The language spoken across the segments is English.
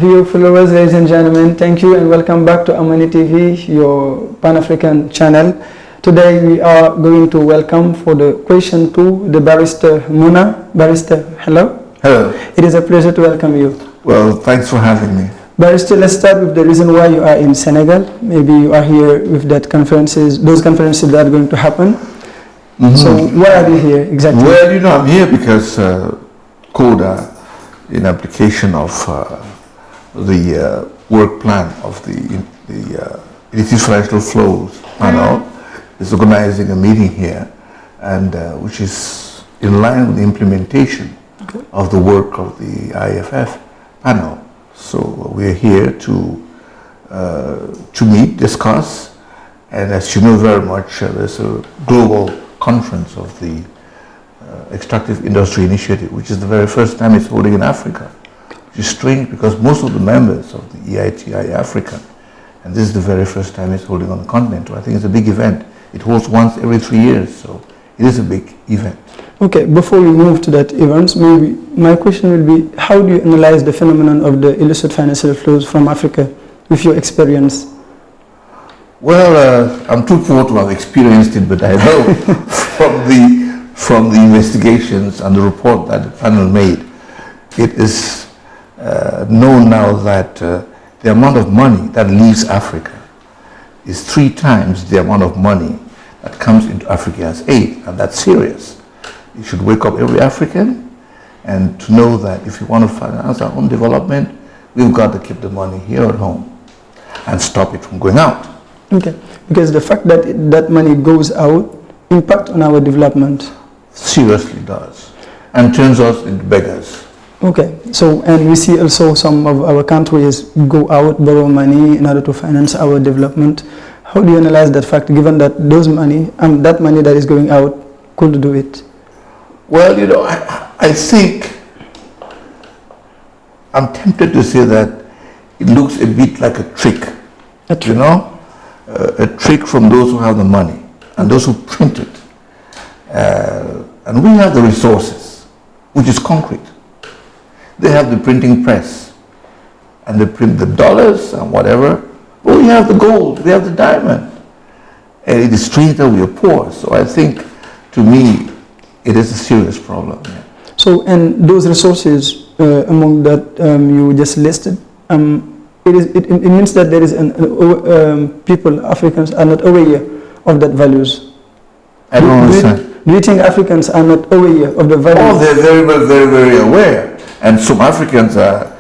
Dear followers, ladies and gentlemen, thank you and welcome back to AmaniTv, your Pan-African channel. Today we are going to welcome for the question 2 the Barrister Muna. Barrister, hello. Hello. It is a pleasure to welcome you. Well, thanks for having me. Barrister, let's start with the reason why you are in Senegal. Maybe you are here with those conferences that are going to happen. So why are you here exactly? Well, I'm here because CODA, in application of the work plan of the Illicit Financial Flows panel, is organizing a meeting here, and which is in line with the implementation of the work of the IFF panel. So we're here to meet, discuss, and as you know very much, there's a global conference of the Extractive Industry Initiative, which is the very first time it's holding in Africa, which is strange because most of the members of the EITI are African, and this is the very first time it's holding on the continent. So I think it's a big event. It holds once every 3 years, so it is a big event. Okay, before we move to that event, maybe my question will be, how do you analyze the phenomenon of the illicit financial flows from Africa with your experience? Well, I'm too poor to have experienced it, but I know from the investigations and the report that the panel made, it is known now that the amount of money that leaves Africa is 3 times the amount of money that comes into Africa as aid, and that's serious. You should wake up every African and to know that if you want to finance our own development, we've got to keep the money here at home and stop it from going out. Okay, because the fact that that money goes out impact on our development. Seriously does, and turns us into beggars. Okay, so, and we see also some of our countries go out, borrow money in order to finance our development. How do you analyze that fact, given that those money, that money that is going out could do it? Well, I think, I'm tempted to say that it looks a bit like a trick. A trick from those who have the money and those who print it. And we have the resources, which is concrete. They have the printing press, and they print the dollars and whatever, but we have the gold, we have the diamond. And it is strange that we are poor. So I think, to me, it is a serious problem. Yeah. So, and those resources among that you just listed, it means that there is people, Africans, are not aware of that values. I don't understand. Do you think Africans are not aware of the values? Oh, they're very, very, very aware. And some Africans are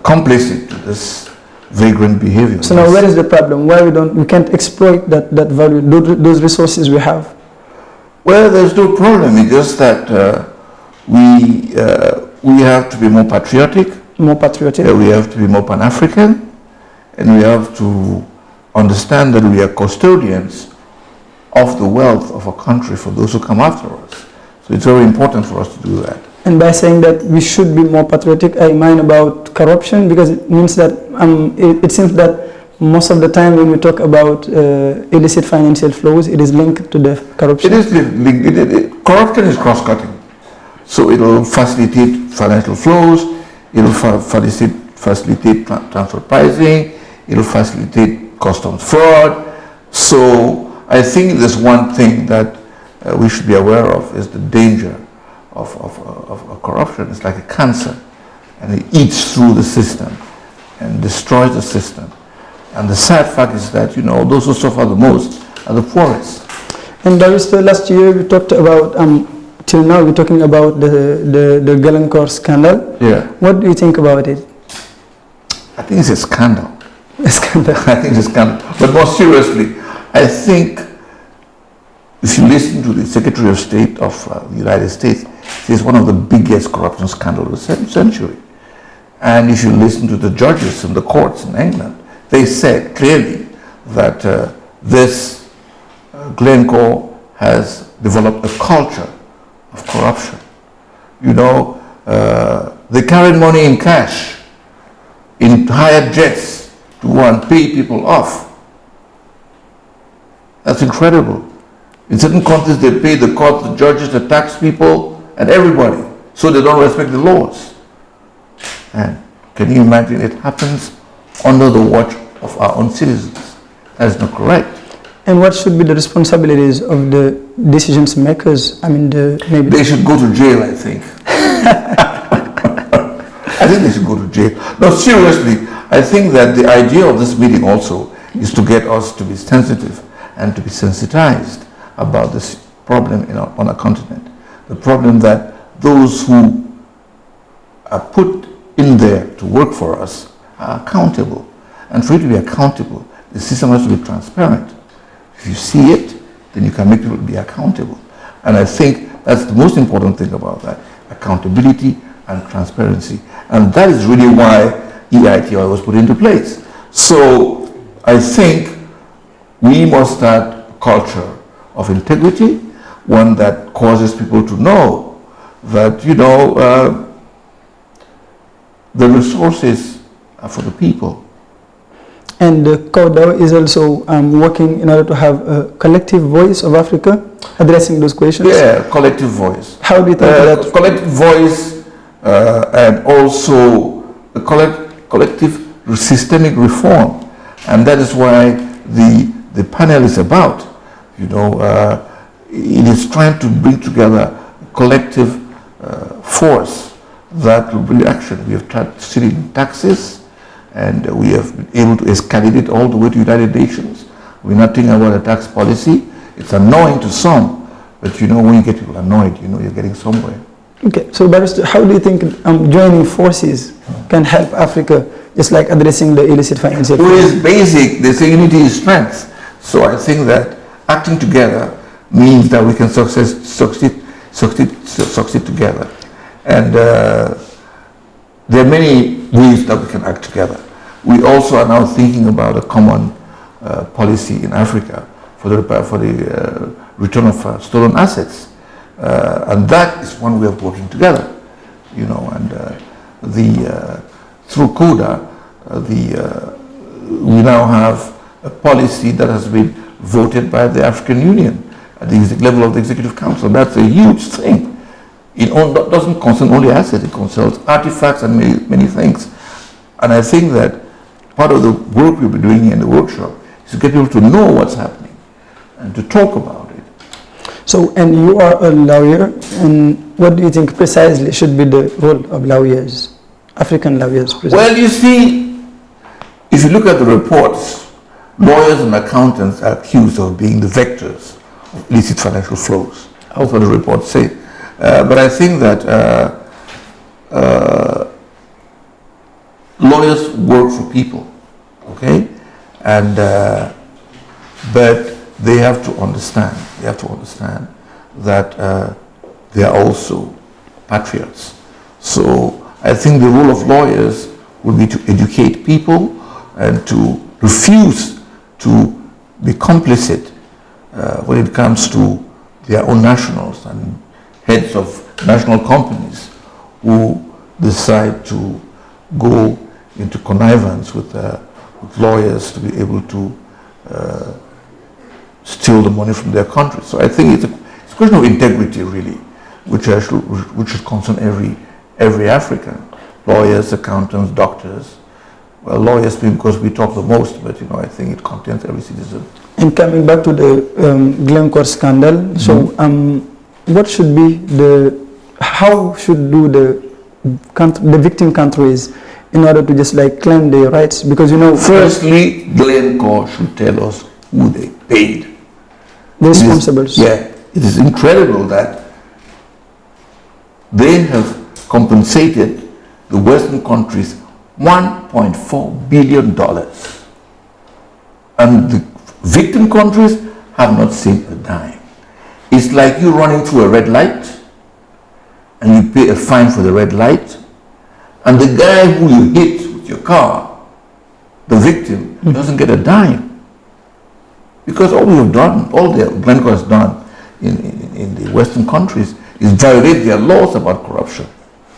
complicit to this vagrant behavior. So now where is the problem? Why we can't exploit that value, those resources we have? Well, there's no problem. It's just that we have to be more patriotic. More patriotic. We have to be more Pan-African, and we have to understand that we are custodians of the wealth of a country for those who come after us. So it's very important for us to do that. And by saying that we should be more patriotic, I mind about corruption, because it means that it seems that most of the time when we talk about illicit financial flows, it is linked to the corruption. It is linked. Corruption is cross-cutting. So it will facilitate financial flows, it will facilitate transfer pricing, it will facilitate customs fraud. So I think there's one thing that we should be aware of is the danger of corruption. It's like a cancer, and it eats through the system and destroys the system. And the sad fact is that, those who suffer the most are the poorest. And Barrister, last year we talked about, till now we're talking about the Glencore Scandal. Yeah. What do you think about it? I think it's a scandal. A scandal. I think it's a scandal. But more seriously, I think if you listen to the Secretary of State of the United States, it's one of the biggest corruption scandals of the century. And if you listen to the judges in the courts in England, they said clearly that this Glencore has developed a culture of corruption. They carried money in cash, in hired jets to go and pay people off. That's incredible. In certain countries, they pay the courts, the judges, the tax people, and everybody, so they don't respect the laws. And Can you imagine it happens under the watch of our own citizens? That is not correct. And what should be the responsibilities of the decisions makers? I mean, maybe they should go to jail, I think. I think they should go to jail. No, seriously, I think that the idea of this meeting also is to get us to be sensitive and to be sensitized about this problem on our continent. The problem that those who are put in there to work for us are accountable. And for you to be accountable, the system has to be transparent. If you see it, then you can make people be accountable. And I think that's the most important thing about that, accountability and transparency. And that is really why EITI was put into place. So I think we must start a culture of integrity, one that causes people to know that, you know, the resources are for the people. And CODA is also working in order to have a collective voice of Africa addressing those questions. Yeah, collective voice. How do you think that? Collective voice and also a collective systemic reform. And that is why the panel is about. You know, it is trying to bring together a collective force that will bring action. We have tried stealing taxes, and we have been able to escalate it all the way to United Nations. We're not thinking about a tax policy. It's annoying to some, but you know, when you get people annoyed, you know you're getting somewhere. Okay, so Barrister, how do you think joining forces can help Africa, just like addressing the illicit financial? Well, it's basic. They say unity is strength. So I think that acting together means that we can succeed together. And there are many ways that we can act together. We also are now thinking about a common policy in Africa for the return of stolen assets. And that is one way of working together, you know, and through CODA, we now have a policy that has been voted by the African Union at the level of the Executive Council. That's a huge thing. It doesn't concern only assets, it concerns artifacts and many things. And I think that part of the work we'll be doing in the workshop is to get people to know what's happening and to talk about it. So, and you are a lawyer, and what do you think precisely should be the role of lawyers, African lawyers? Precisely? Well, you see, if you look at the reports, lawyers and accountants are accused of being the vectors of illicit financial flows. That's what the reports say. But I think that lawyers work for people, okay? And but they have to understand. They have to understand that they are also patriots. So I think the role of lawyers would be to educate people and to refuse to be complicit when it comes to their own nationals and heads of national companies who decide to go into connivance with lawyers to be able to steal the money from their country. So I think it's a question of integrity, really, which should concern every African. Lawyers, accountants, doctors. Well, lawyers because we talk the most, but you know, I think it contains every citizen. And coming back to the Glencore scandal, so what should be how should do the victim countries in order to just like claim their rights? Because you know, firstly, Glencore should tell us who they paid. The responsibles. Yeah, it is incredible that they have compensated the Western countries $1.4 billion. And the victim countries have not seen a dime. It's like you running through a red light and you pay a fine for the red light, and the guy who you hit with your car, the victim, doesn't get a dime. Because all we have done, all the Glencore has done in the Western countries is violate their laws about corruption.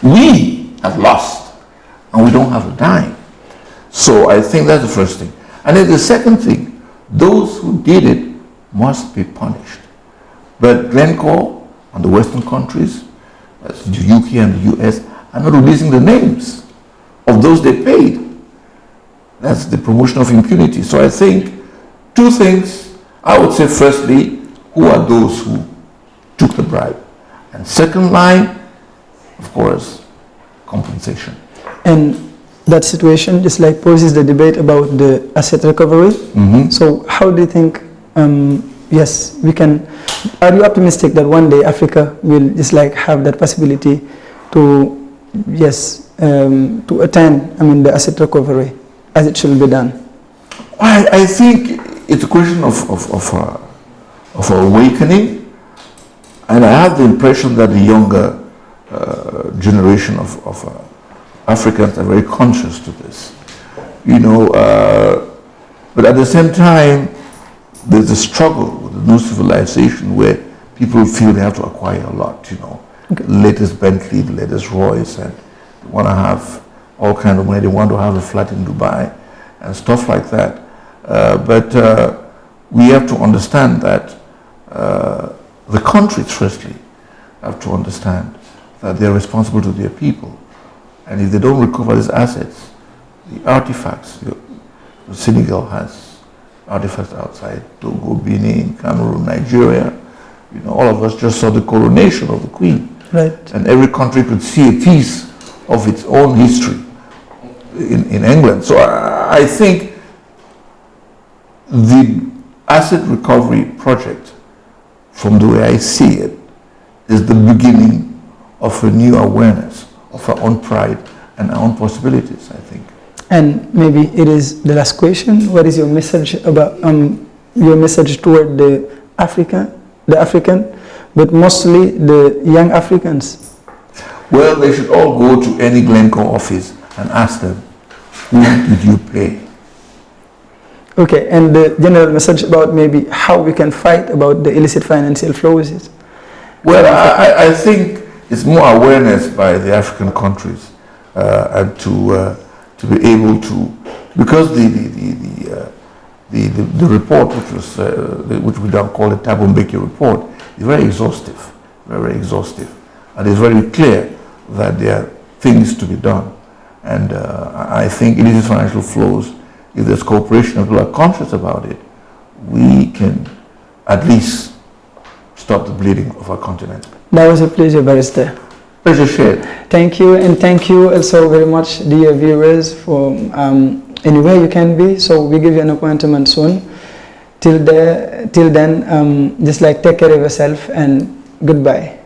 We have lost, and we don't have a dime. So I think that's the first thing. And then the second thing, those who did it must be punished. But Glencore and the Western countries, as the UK and the US, are not releasing the names of those they paid. That's the promotion of impunity. So I think two things. I would say, firstly, who are those who took the bribe? And second line, of course, compensation. And that situation just like poses the debate about the asset recovery. So how do you think, yes, we can, are you optimistic that one day Africa will just like have that possibility to, yes, to attain, the asset recovery as it should be done? I think it's a question of awakening, and I have the impression that the younger generation of Africans are very conscious to this, but at the same time there's a struggle with the new civilization where people feel they have to acquire a lot, the latest Bentley, the latest Royce, and they want to have all kinds of money. They want to have a flat in Dubai and stuff like that. But we have to understand that the countries, firstly, have to understand that they're responsible to their people. And if they don't recover these assets, the artifacts, Senegal has artifacts outside, Togo, Benin, Cameroon, Nigeria, all of us just saw the coronation of the Queen. Right. And every country could see a piece of its own history in England. So I think the asset recovery project, from the way I see it, is the beginning of a new awareness of our own pride and our own possibilities, I think. And maybe it is the last question. What is your message about your message toward the African, but mostly the young Africans? Well, they should all go to any Glencore office and ask them, who did you pay? Okay, and the general message about maybe how we can fight about the illicit financial flows is? Well, I think it's more awareness by the African countries and to be able to, because the report which we now call the Thabo Mbeki report is very exhaustive, and it's very clear that there are things to be done. And I think illicit financial flows, if there's cooperation and people are conscious about it, we can at least stop the bleeding of our continent. That was a pleasure, Barrister. Pleasure shared. Thank you, and thank you also very much, dear viewers, for anywhere you can be. So we give you an appointment soon. Till then, just like take care of yourself and goodbye.